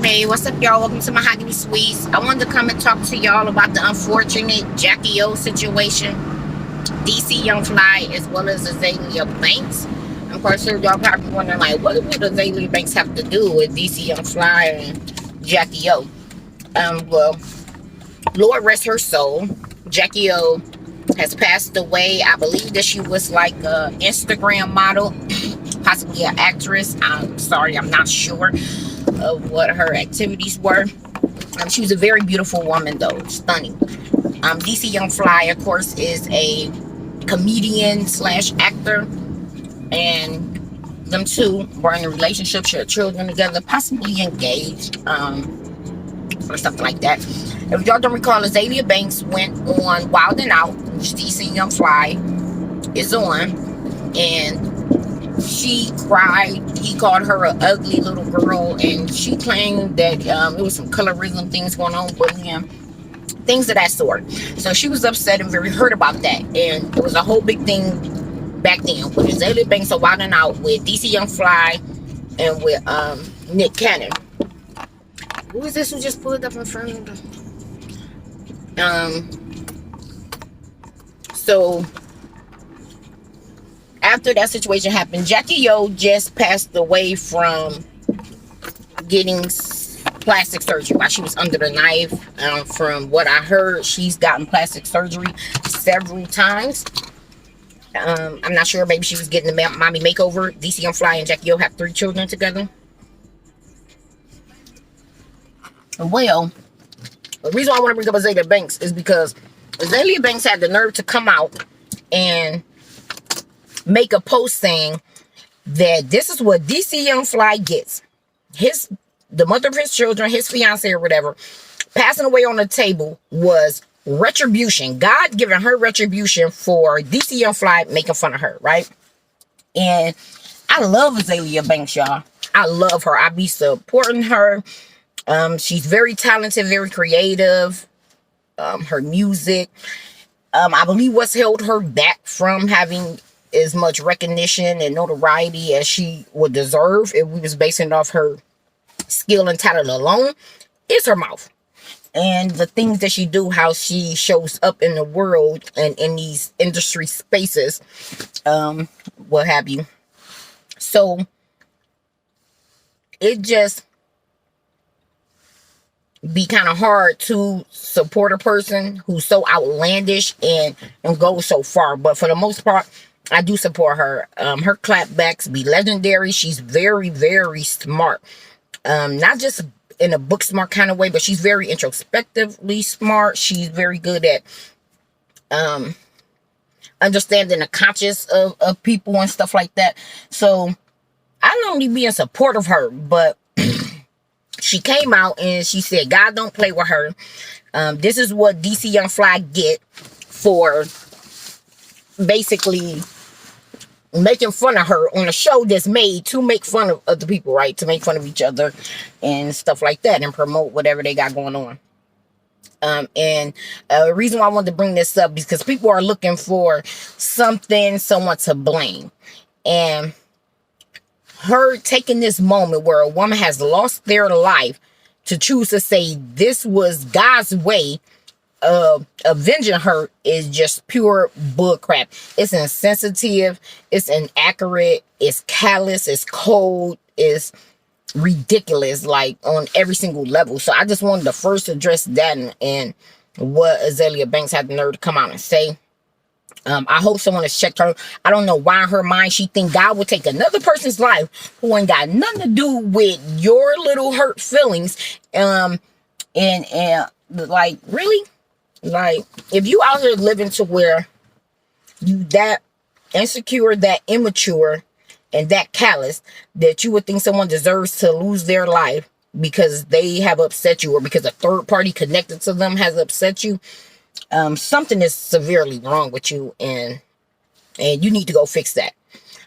Hey, what's up, y'all? Welcome to Mahogany Sweets. I wanted to come and talk to y'all about the unfortunate Jackie O situation, DC Young Fly, as well as Azalea Banks. Of course, y'all probably wondering, like, what would Azalea Banks have to do with DC Young Fly and Jackie O? Well, Lord rest her soul. Jackie O has passed away. I believe that she was like an Instagram model, possibly an actress. I'm sorry, I'm not sure of what her activities were. She was a very beautiful woman, though, stunning. DC Young Fly, of course, is a comedian slash actor, and them two were in a relationship, shared children together, possibly engaged, or something like that. If y'all don't recall, Azalea Banks went on Wild and Out, which DC Young Fly is on, and she cried. He called her an ugly little girl, and she claimed that it was some colorism things going on with him, things of that sort. So she was upset and very hurt about that, and it was a whole big thing back then with Azalea Banks a Wild and Out with DC Young Fly and with Nick Cannon. Who is this who just pulled up in front of them? So after that situation happened, Jackie O just passed away from getting plastic surgery while she was under the knife. From what I heard, she's gotten plastic surgery several times. I'm not sure. Maybe she was getting the mommy makeover. DC Young Fly and Jackie O have 3 children together. Well, the reason why I want to bring up Azalea Banks is because Azalea Banks had the nerve to come out and make a post saying that this is what DC Young Fly gets. The mother of his children, his fiance or whatever, passing away on the table was retribution. God giving her retribution for DC Young Fly making fun of her, right? And I love Azalea Banks, y'all. I love her. I be supporting her. She's very talented, very creative. Her music, I believe what's held her back from having as much recognition and notoriety as she would deserve if we was basing it off her skill and talent alone is her mouth and the things that she do, how she shows up in the world and in these industry spaces, what have you. So it just be kind of hard to support a person who's so outlandish and goes so far, but for the most part I do support her. Her clapbacks be legendary. She's very, very smart. Not just in a book smart kind of way, but she's very introspectively smart. She's very good at understanding the conscience of people and stuff like that. So I normally be in support of her, but she came out and she said, God don't play with her. This is what DC Young Fly get for basically making fun of her on a show that's made to make fun of other people, right? To make fun of each other and stuff like that and promote whatever they got going on. And the reason why I wanted to bring this up is because people are looking for someone to blame. And her taking this moment where a woman has lost their life to choose to say this was God's way of avenging her is just pure bull crap. It's insensitive, it's inaccurate, it's callous, it's cold, it's ridiculous, like on every single level. So I just wanted to first address that and what Azalea Banks had the nerve to come out and say. I hope someone has checked her. I don't know why in her mind she think God would take another person's life who ain't got nothing to do with your little hurt feelings. And like, really? Like, if you out here living to where you that insecure, that immature, and that callous that you would think someone deserves to lose their life because they have upset you or because a third party connected to them has upset you, something is severely wrong with you, and you need to go fix that.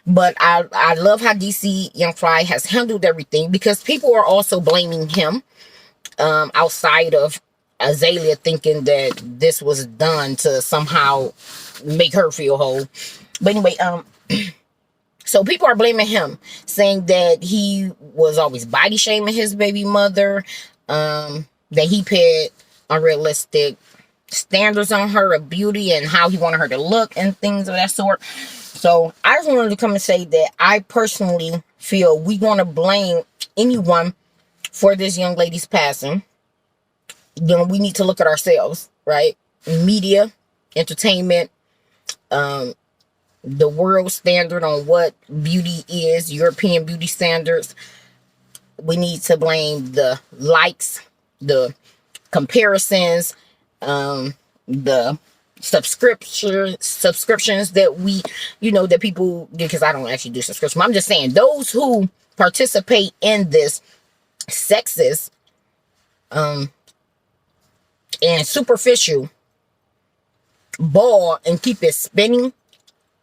But I love how DC Young Fly has handled everything, because people are also blaming him outside of Azalea, thinking that this was done to somehow make her feel whole. But anyway, so people are blaming him, saying that he was always body shaming his baby mother, that he put unrealistic standards on her of beauty and how he wanted her to look and things of that sort. So I just wanted to come and say that I personally feel we want to blame anyone for this young lady's passing. Then we need to look at ourselves, right? Media, entertainment, the world standard on what beauty is, European beauty standards. We need to blame the likes, the comparisons, the subscriptions that we, that people, because I don't actually do subscription. I'm just saying those who participate in this sexist, and superficial ball and keep it spinning.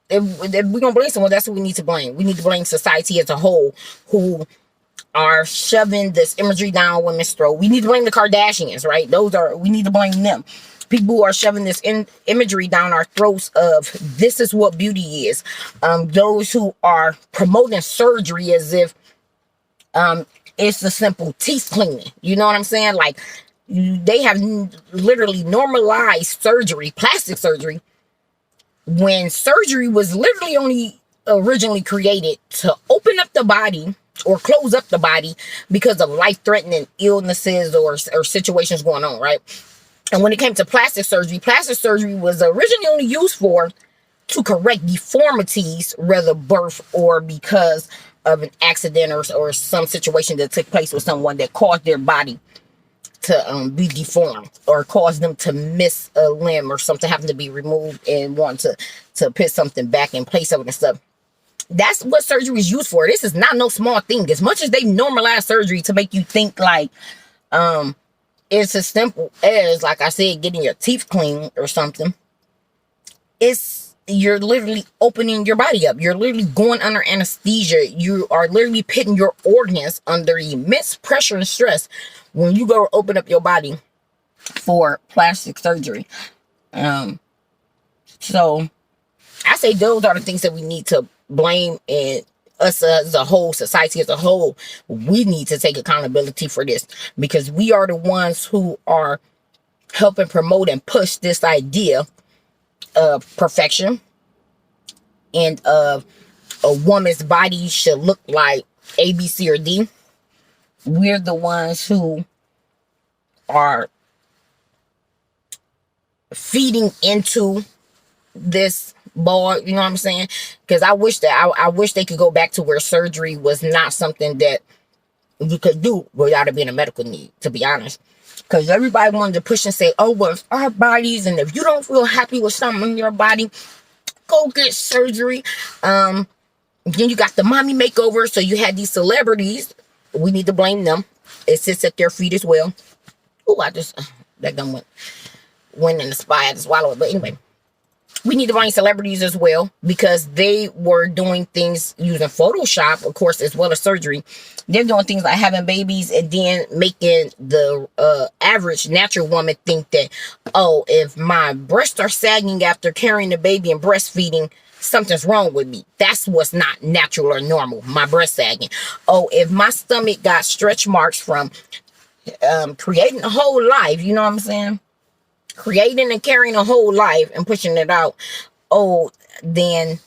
If we're gonna blame someone, that's what we need to blame. We need to blame society as a whole, who are shoving this imagery down women's throat. We need to blame the Kardashians, right? We need to blame them. People who are shoving this imagery down our throats of this is what beauty is. Those who are promoting surgery as if it's a simple teeth cleaning. You know what I'm saying? Like, they have literally normalized surgery, plastic surgery, when surgery was literally only originally created to open up the body or close up the body because of life-threatening illnesses or situations going on, right? And when it came to plastic surgery was originally only used to correct deformities, whether birth or because of an accident or some situation that took place with someone that caused their body to be deformed or cause them to miss a limb or something having to be removed and want to put something back in place of it and stuff. That's what surgery is used for. This is not no small thing. As much as they normalize surgery to make you think like it's as simple as, like I said, getting your teeth clean or something, you're literally opening your body up. You're literally going under anesthesia. You are literally putting your organs under immense pressure and stress when you go open up your body for plastic surgery. So I say those are the things that we need to blame, and us as a whole, society as a whole, we need to take accountability for this, because we are the ones who are helping promote and push this idea of perfection and of a woman's body should look like A, B, C, or D. We're the ones who are feeding into this ball, you know what I'm saying? Because I wish they could go back to where surgery was not something that you could do without it being a medical need, to be honest. Because everybody wanted to push and say, oh, well, it's our bodies, and if you don't feel happy with something in your body, go get surgery. Then you got the mommy makeover, so you had these celebrities. We need to blame them. It sits at their feet as well. Oh, that gun went in the spy. I had to swallow it. But anyway, we need to blame celebrities as well, because they were doing things using Photoshop, of course, as well as surgery. They're doing things like having babies and then making the average natural woman think that, oh, if my breasts are sagging after carrying the baby and breastfeeding, something's wrong with me. That's what's not natural or normal, my breast sagging. Oh, if my stomach got stretch marks from creating a whole life, you know what I'm saying? Creating and carrying a whole life and pushing it out, oh, then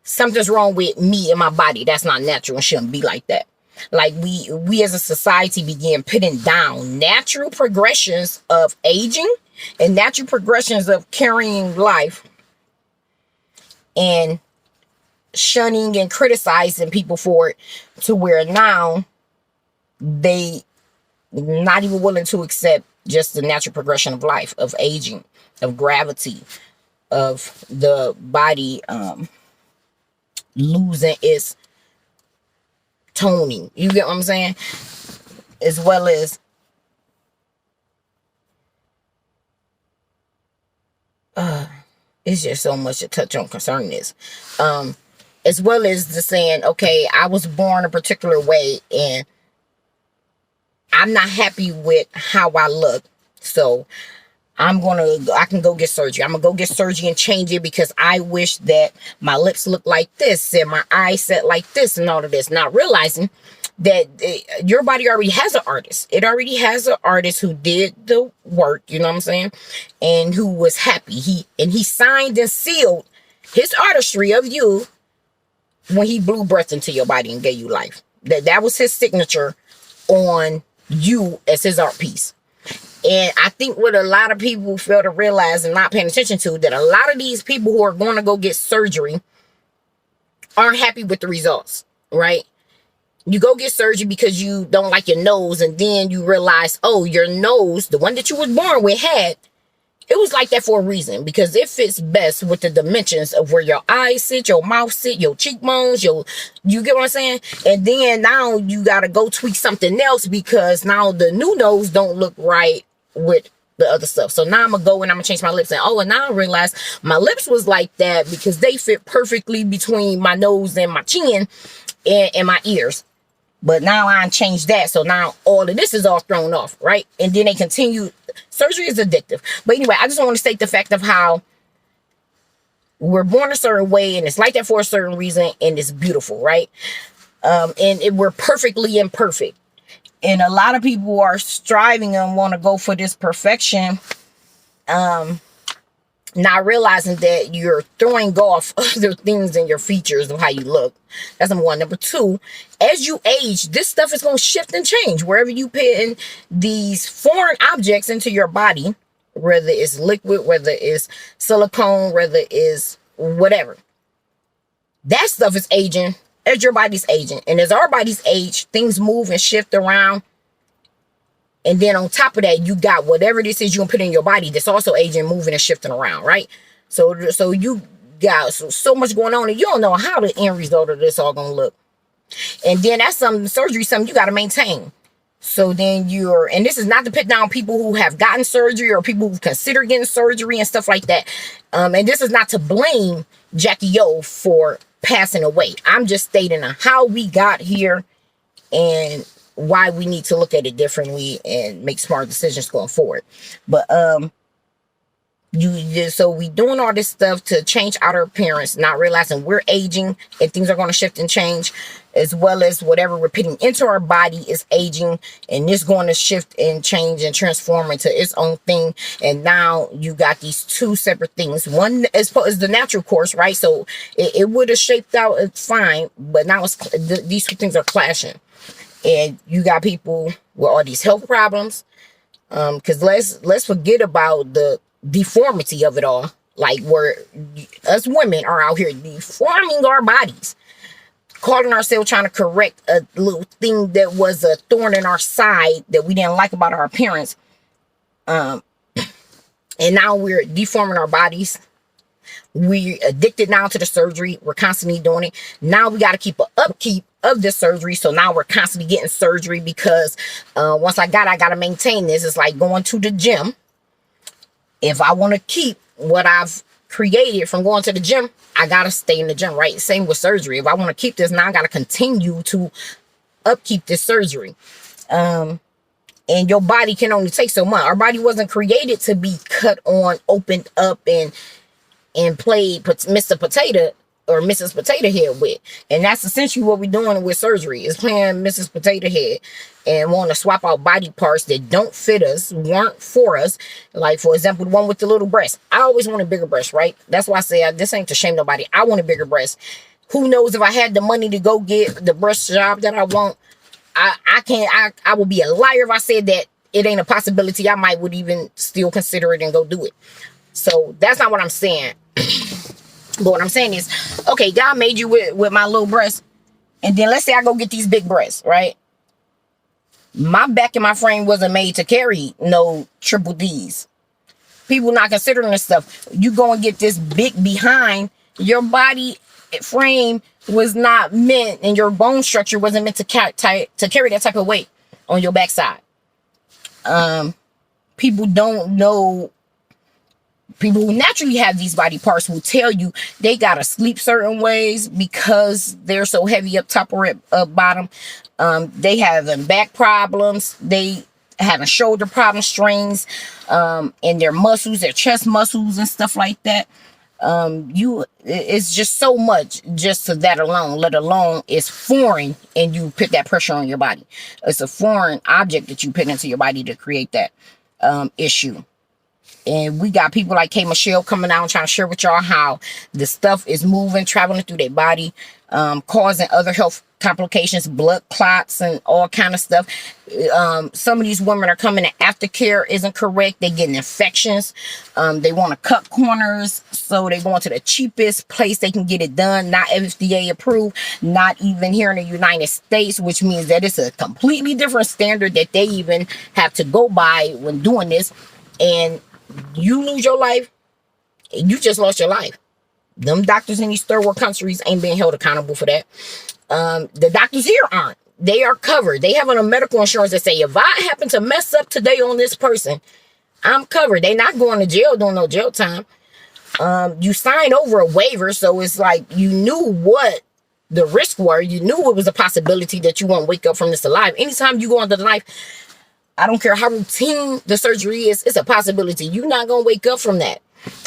something's wrong with me and my body. That's not natural and shouldn't be like that. Like we as a society began putting down natural progressions of aging and natural progressions of carrying life, and shunning and criticizing people for it, to where now they not even willing to accept just the natural progression of life, of aging, of gravity, of the body losing its toning. You get what I'm saying? As well as it's just so much to touch on concerning this. As well as the saying, okay, I was born a particular way and I'm not happy with how I look, so I can go get surgery. I'm gonna go get surgery and change it because I wish that my lips look like this and my eyes set like this and all of this. Not realizing that your body already has an artist. It already has an artist who did the work, you know what I'm saying, and who was happy. He signed and sealed his artistry of you when he blew breath into your body and gave you life. That was his signature on you as his art piece. And I think what a lot of people fail to realize and not paying attention to, that a lot of these people who are going to go get surgery aren't happy with the results, right? You go get surgery because you don't like your nose, and then you realize, oh, your nose, the one that you was born with, it was like that for a reason, because it fits best with the dimensions of where your eyes sit, your mouth sit, your cheekbones, you get what I'm saying? And then now you got to go tweak something else because now the new nose don't look right with the other stuff. So now I'm going to go and I'm going to change my lips. And now I realize my lips was like that because they fit perfectly between my nose and my chin and my ears. But now I changed that. So now all of this is all thrown off, right? And then they continue. Surgery is addictive. But anyway, I just want to state the fact of how we're born a certain way, and it's like that for a certain reason, and it's beautiful, right? We're perfectly imperfect. And a lot of people are striving and want to go for this perfection, not realizing that you're throwing off other things in your features of how you look. That's number one. Number two, as you age, this stuff is going to shift and change. Wherever you put in these foreign objects into your body, whether it's liquid, whether it's silicone, whether it's whatever, that stuff is aging as your body's aging. And as our bodies age, things move and shift around. And then on top of that, you got whatever this is you're going to put in your body that's also aging, moving, and shifting around, right? So you got so much going on, and you don't know how the end result of this all going to look. And then that's surgery, something you got to maintain. So then and this is not to put down people who have gotten surgery or people who consider getting surgery and stuff like that. And this is not to blame Jackie O for passing away. I'm just stating how we got here and why we need to look at it differently and make smart decisions going forward. But so we doing all this stuff to change outer appearance, not realizing we're aging and things are going to shift and change, as well as whatever we're putting into our body is aging, and it's going to shift and change and transform into its own thing. And now you got these two separate things. One is the natural course, right? So it would have shaped out fine, but now these two things are clashing. And you got people with all these health problems. Because let's forget about the deformity of it all. Like, where us women are out here deforming our bodies, calling ourselves trying to correct a little thing that was a thorn in our side that we didn't like about our appearance. And now we're deforming our bodies. We're addicted now to the surgery. We're constantly doing it. Now we got to keep an upkeep of this surgery. So now we're constantly getting surgery because once I got to maintain this. It's like going to the gym. If I want to keep what I've created from going to the gym, I got to stay in the gym, right? Same with surgery. If I want to keep this, now I got to continue to upkeep this surgery. And your body can only take so much. Our body wasn't created to be cut on, opened up, and played Mr. Potato or Mrs. Potato Head with. And that's essentially what we're doing with surgery, is playing Mrs. Potato Head and want to swap out body parts that don't fit us, weren't for us. Like, for example, the one with the little breast. I always wanted bigger breasts, right? That's why I say this ain't to shame nobody. I want a bigger breast. Who knows, if I had the money to go get the breast job that I want, I would be a liar if I said that it ain't a possibility. I would even still consider it and go do it. So that's not what I'm saying. But what I'm saying is, okay, God made you with my little breasts, and then let's say I go get these big breasts, right? My back and my frame wasn't made to carry no triple D's. People not considering this stuff. You go and get this big behind. Your body frame was not meant, and your bone structure wasn't meant to carry that type of weight on your backside. People don't know. People who naturally have these body parts will tell you they gotta sleep certain ways because they're so heavy up top or up bottom. They having back problems. They having shoulder problem strains in their muscles, their chest muscles and stuff like that. It's just so much just to that alone, let alone it's foreign, and you put that pressure on your body. It's a foreign object that you put into your body to create that issue. And we got people like K. Michelle coming out and trying to share with y'all how the stuff is moving, traveling through their body, causing other health complications, blood clots, and all kind of stuff. Some of these women are coming and aftercare isn't correct. They getting infections. They want to cut corners, so they going to the cheapest place they can get it done. Not FDA approved, not even here in the United States, which means that it's a completely different standard that they even have to go by when doing this. And you lose your life, you just lost your life. Them doctors in these third world countries ain't being held accountable for that. The doctors here aren't. They are covered. They have a medical insurance that say, if I happen to mess up today on this person, I'm covered. They not going to jail, doing no jail time. You signed over a waiver, so it's like you knew what the risks were. You knew it was a possibility that you won't wake up from this alive. Anytime you go under the knife, I don't care how routine the surgery is, it's a possibility. You're not going to wake up from that,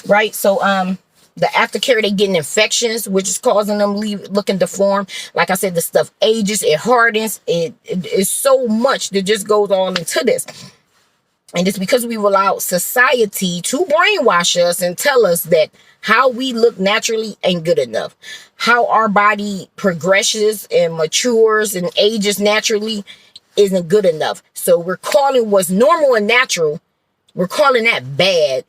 right? So, the aftercare, they getting infections, which is causing them looking deformed. Like I said, the stuff ages, it hardens. It is so much that just goes all into this. And it's because we've allowed society to brainwash us and tell us that how we look naturally ain't good enough. How our body progresses and matures and ages naturally isn't good enough. So we're calling what's normal and natural, we're calling that bad.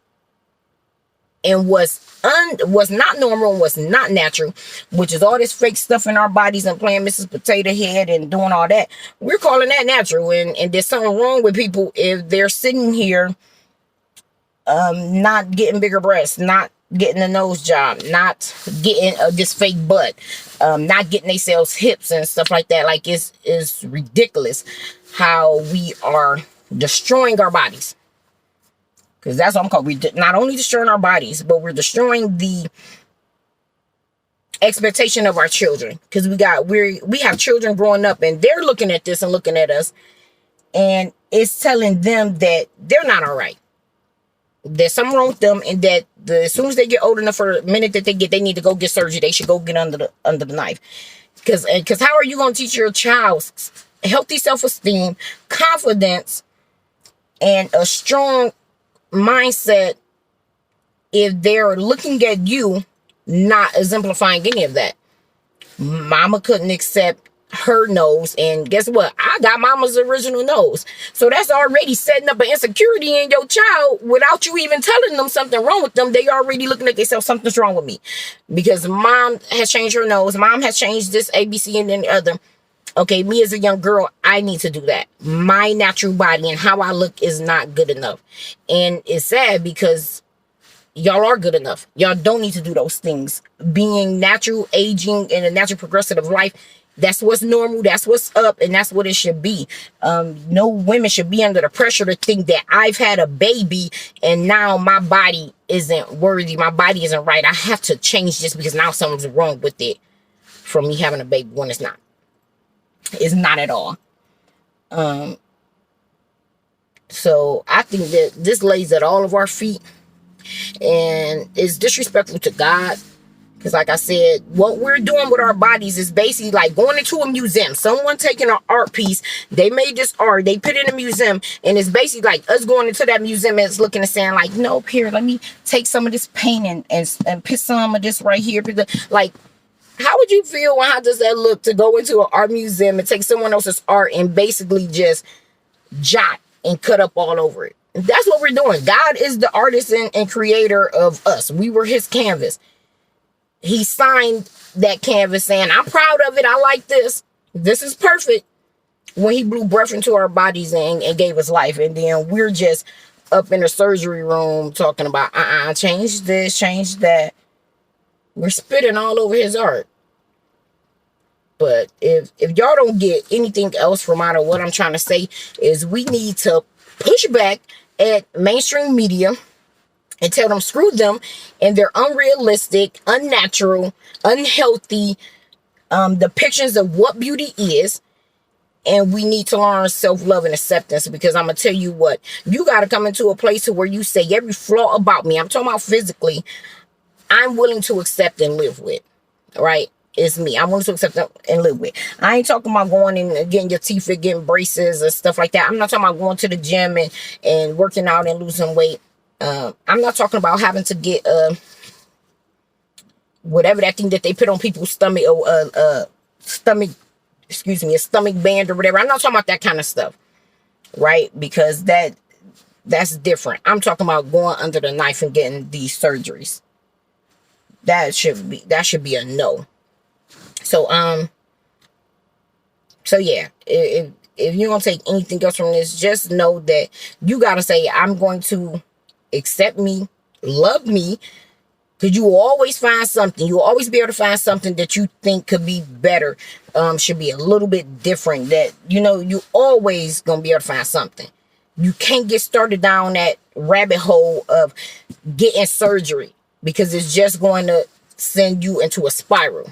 And what's not normal and what's not natural, which is all this fake stuff in our bodies and playing Mrs. Potato Head and doing all that, we're calling that natural. And there's something wrong with people if they're sitting here not getting bigger breasts, not getting a nose job, not getting this fake butt, not getting themselves hips and stuff like that. Like, it's ridiculous how we are destroying our bodies. Because that's what I'm called. We're not only destroying our bodies, but we're destroying the expectation of our children. Because we have children growing up and they're looking at this and looking at us, and it's telling them that they're not all right. There's something wrong with them, and that as soon as they get old enough, for the minute that they need to go get surgery, they should go get under the knife. Because how are you going to teach your child healthy self-esteem, confidence, and a strong mindset if they're looking at you not exemplifying any of that? Mama couldn't accept her nose, and guess what? I got mama's original nose. So that's already setting up an insecurity in your child without you even telling them something wrong with them. They already looking at themselves, something's wrong with me because mom has changed her nose, mom has changed this ABC and then the other. Okay, me as a young girl, I need to do that. My natural body and how I look is not good enough. And it's sad because y'all are good enough. Y'all don't need to do those things. Being natural, aging, and a natural progressive life, that's what's normal, that's what's up, and that's what it should be. No women should be under the pressure to think that I've had a baby and now my body isn't worthy, my body isn't right. I have to change this because now something's wrong with it from me having a baby when it's not. It's not at all. So I think that this lays at all of our feet and is disrespectful to God. Because like I said, what we're doing with our bodies is basically like going into a museum. Someone taking an art piece, they made this art, they put it in a museum, and it's basically like us going into that museum and it's looking and saying like, nope, here, let me take some of this paint and put some of this right here. Like, how would you feel and how does that look to go into an art museum and take someone else's art and basically just jot and cut up all over it? That's what we're doing. God is the artist and creator of us. We were his canvas. He signed that canvas saying, I'm proud of it. I like this. This is perfect. When he blew breath into our bodies and gave us life. And then we're just up in the surgery room talking about, change this, change that. We're spitting all over his art. But if y'all don't get anything else from out of what I'm trying to say, is we need to push back at mainstream media and tell them screw them and their unrealistic, unnatural, unhealthy depictions of what beauty is. And we need to learn self-love and acceptance, because I'm going to tell you what, you got to come into a place where you say every flaw about me, I'm talking about physically, I'm willing to accept and live with, right? It's me. I'm willing to accept and live with. I ain't talking about going and getting your teeth fit, getting braces and stuff like that. I'm not talking about going to the gym and working out and losing weight. I'm not talking about having to get whatever that thing that they put on people's stomach, or stomach, excuse me, a stomach band or whatever. I'm not talking about that kind of stuff, right? Because that's different. I'm talking about going under the knife and getting these surgeries. That should be a no. So yeah, if you don't take anything else from this, just know that you gotta say, I'm going to accept me, love me, because you will always find something. You'll always be able to find something that you think could be better, should be a little bit different. That, you always gonna be able to find something. You can't get started down that rabbit hole of getting surgery, because it's just going to send you into a spiral.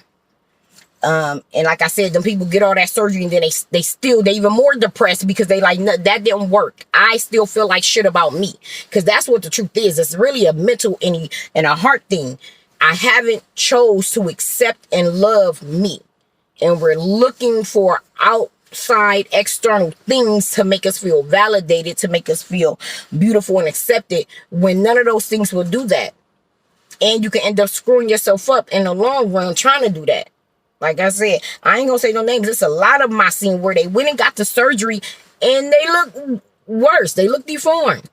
And like I said, them people get all that surgery and then they even more depressed because they like, no, that didn't work. I still feel like shit about me, because that's what the truth is. It's really a mental and a heart thing. I haven't chose to accept and love me, and we're looking for outside external things to make us feel validated, to make us feel beautiful and accepted, when none of those things will do that. And you can end up screwing yourself up in the long run trying to do that. Like I said, I ain't gonna say no names. It's a lot of my scene where they went and got the surgery and they look worse. They look deformed.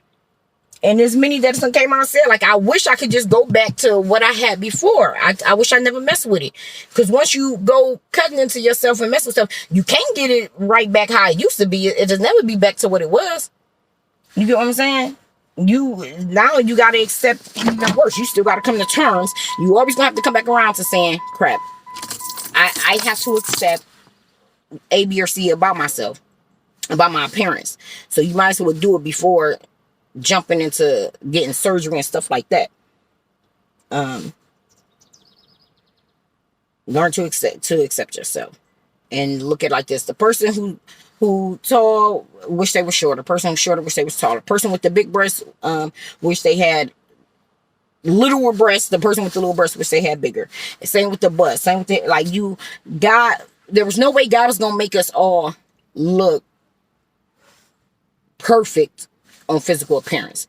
And there's many that came out and said, like, I wish I could just go back to what I had before. I wish I never messed with it. Because once you go cutting into yourself and mess with stuff, you can't get it right back how it used to be. It just never be back to what it was. You get what I'm saying? Now you gotta accept even worse. You still gotta come to terms. You always gonna have to come back around to saying, crap, I have to accept A, B, or C about myself, about my appearance. So you might as well do it before jumping into getting surgery and stuff like that. Learn to accept yourself, and look at it like this: the person who tall wish they were shorter. Person who's shorter wish they was taller. Person with the big breasts wish they had littler breasts. The person with the little breasts wish they had bigger. Same with the butt. Same with it. Like, there was no way God was gonna make us all look perfect on physical appearance.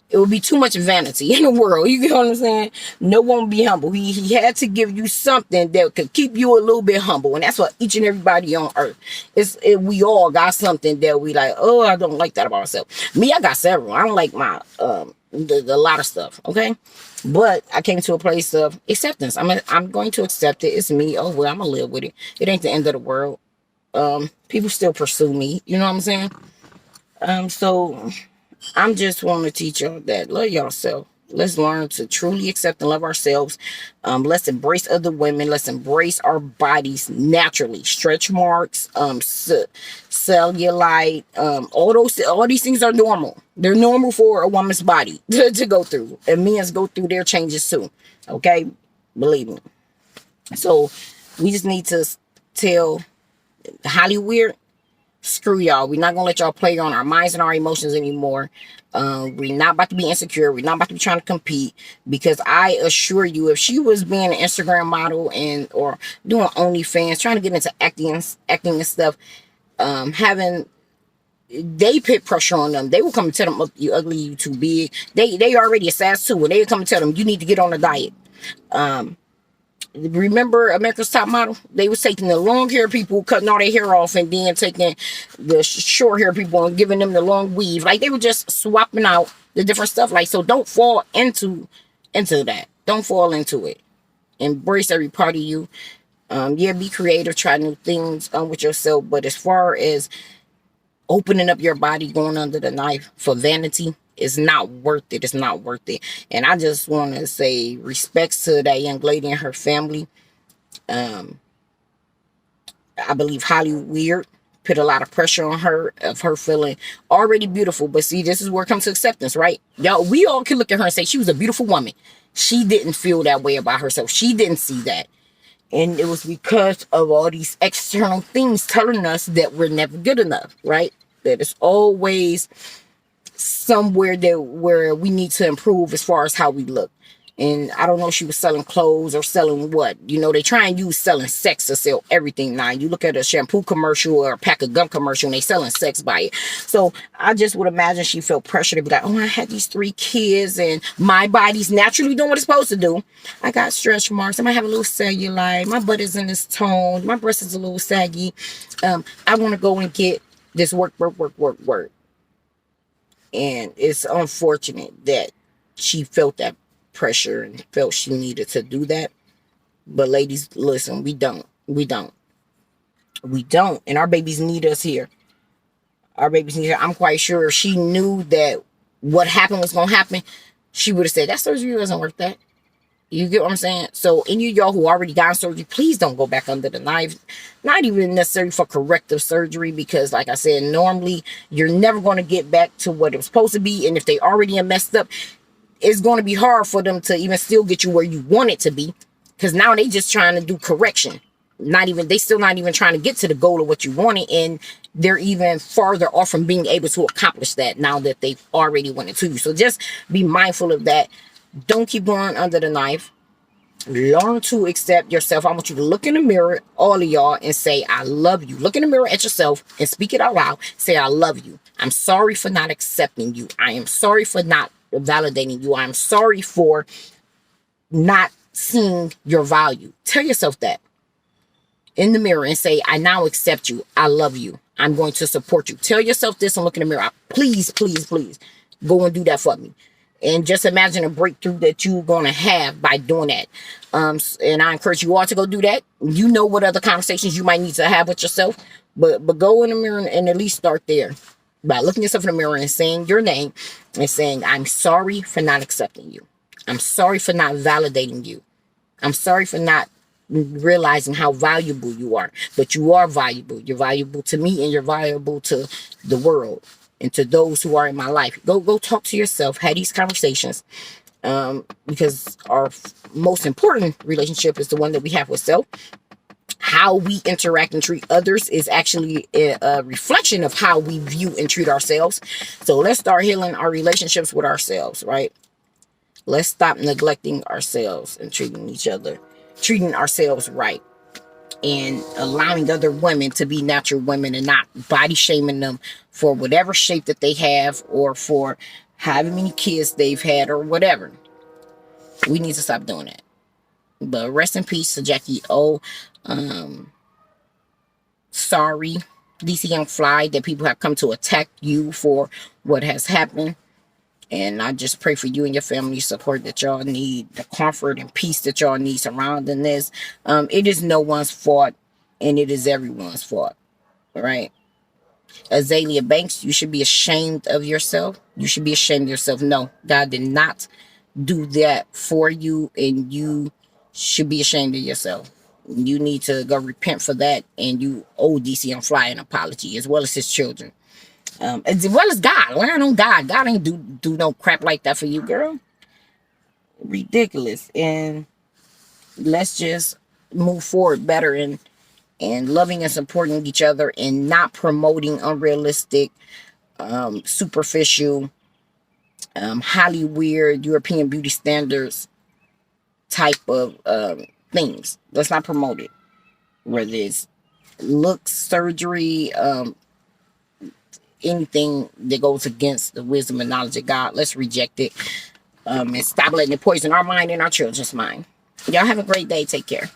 It would be too much vanity in the world. You get what I'm saying? No one would be humble. He had to give you something that could keep you a little bit humble. And that's what each and everybody on earth we all got something that we like, oh, I don't like that about myself. Me, I got several. I don't like my the lot of stuff, okay? But I came to a place of acceptance. I'm going to accept it. It's me. Oh, well, I'm gonna live with it. It ain't the end of the world. People still pursue me. You know what I'm saying? So I'm just want to teach y'all that love yourself. Let's learn to truly accept and love ourselves. Let's embrace other women. Let's embrace our bodies naturally. Stretch marks, cellulite, all these things are normal. They're normal for a woman's body to go through, and men's go through their changes too. Okay, believe me. So we just need to tell Hollywood, screw y'all. We're not gonna let y'all play on our minds and our emotions anymore. We're not about to be insecure. We're not about to be trying to compete, because I assure you, if she was being an Instagram model or doing OnlyFans, trying to get into acting and stuff, they put pressure on them. They will come and tell them, "Look, you ugly, you too big." They already a size 2, and they will come and tell them, you need to get on a diet. Remember America's Top Model? They was taking the long hair people, cutting all their hair off, and then taking the short hair people and giving them the long weave. Like, they were just swapping out the different stuff. Like, so don't fall into that. Don't fall into it. Embrace every part of you. Yeah, be creative, try new things with yourself. But as far as opening up your body, going under the knife for vanity, it's not worth it. It's not worth it. And I just want to say respects to that young lady and her family. I believe Hollywood put a lot of pressure on her, of her feeling already beautiful. But see, this is where it comes to acceptance, right? Y'all, we all can look at her and say she was a beautiful woman. She didn't feel that way about herself. She didn't see that. And it was because of all these external things telling us that we're never good enough, right? That it's always somewhere where we need to improve as far as how we look. And I don't know if she was selling clothes or selling what. You know, they try and use selling sex to sell everything now. You look at a shampoo commercial or a pack of gum commercial and they selling sex by it. So I just would imagine she felt pressure to be like, oh, I had these 3 kids and my body's naturally doing what it's supposed to do. I got stretch marks. I might have a little cellulite. My butt is in this tone. My breast is a little saggy. I want to go and get this work. And it's unfortunate that she felt that pressure and felt she needed to do that. But ladies, listen, we don't. And our babies need us here. I'm quite sure if she knew that what happened was going to happen, she would have said, that surgery wasn't worth that. You get what I'm saying? So any of y'all who already got surgery, please don't go back under the knife. Not even necessarily for corrective surgery, because like I said, normally you're never going to get back to what it was supposed to be. And if they already are messed up, it's going to be hard for them to even still get you where you want it to be, because now they just trying to do correction. They still not even trying to get to the goal of what you wanted, and they're even farther off from being able to accomplish that now that they've already went it to you. So just be mindful of that. Don't keep going under the knife. Learn to accept yourself. I want you to look in the mirror, all of y'all, and say, I love you. Look in the mirror at yourself and speak it out loud. Say, I love you. I'm sorry for not accepting you. I am sorry for not validating you. I'm sorry for not seeing your value. Tell yourself that in the mirror and say, I now accept you. I love you. I'm going to support you. Tell yourself this and look in the mirror. Please, please, please go and do that for me. And just imagine a breakthrough that you're going to have by doing that. And I encourage you all to go do that. You know what other conversations you might need to have with yourself. But go in the mirror and at least start there. By looking yourself in the mirror and saying your name and saying, I'm sorry for not accepting you. I'm sorry for not validating you. I'm sorry for not realizing how valuable you are. But you are valuable. You're valuable to me and you're valuable to the world and to those who are in my life. Go talk to yourself. Have these conversations. Because our most important relationship is the one that we have with self. How we interact and treat others is actually a reflection of how we view and treat ourselves. So let's start healing our relationships with ourselves, right? Let's stop neglecting ourselves and treating ourselves right, and allowing other women to be natural women and not body shaming them for whatever shape that they have or for however many kids they've had or whatever. We need to stop doing that. But rest in peace to Jackie O. Sorry, DC Young Fly, that people have come to attack you for what has happened. And I just pray for you and your family, support that y'all need, the comfort and peace that y'all need surrounding this. It is no one's fault, and it is everyone's fault, right? Azalea Banks, you should be ashamed of yourself. You should be ashamed of yourself. No, God did not do that for you, and you should be ashamed of yourself. You need to go repent for that, and you owe DC Young Fly an apology, as well as his children. As well as God. Learn on God. God ain't do no crap like that for you, girl. Ridiculous. And let's just move forward better and loving and supporting each other and not promoting unrealistic, superficial, highly weird European beauty standards type of things. Let's not promote it. Whether it's looks, surgery, anything that goes against the wisdom and knowledge of God, let's reject it, and stop letting it poison our mind and our children's mind. Y'all have a great day. Take care.